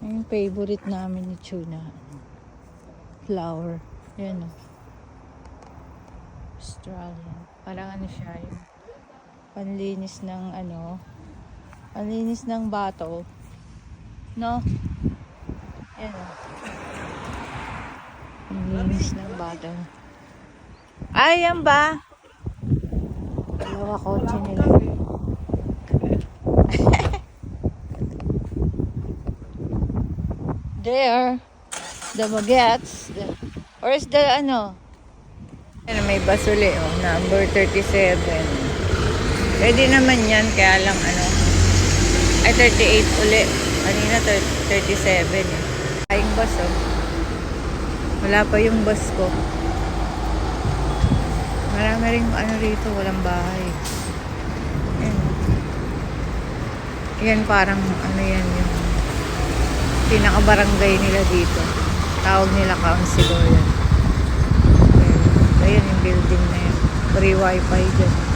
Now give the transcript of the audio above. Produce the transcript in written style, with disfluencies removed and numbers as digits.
Yung favorite namin ni Chuna. Flower. Yan o. Australian. Parang ano siya yung panlinis ng ano. Panlinis ng bottle. No? Yan o. Panlinis ng bottle. Ay, yan ba? Dalawa kotse nila. There. The bagets. Where's the ano? Ano, may basuli oh, number 37. Pwede naman yan, kaya lang ano. Ay, 38 uli. Kanina 37 eh. Ayong bus oh. Wala pa yung bus ko. Marami rin ano rito, walang bahay. Yan. Yan parang ano yan yung pinaka-barangay nila dito. Tawag nila councilor yan. Ayan yung building na yan. Free wifi dyan.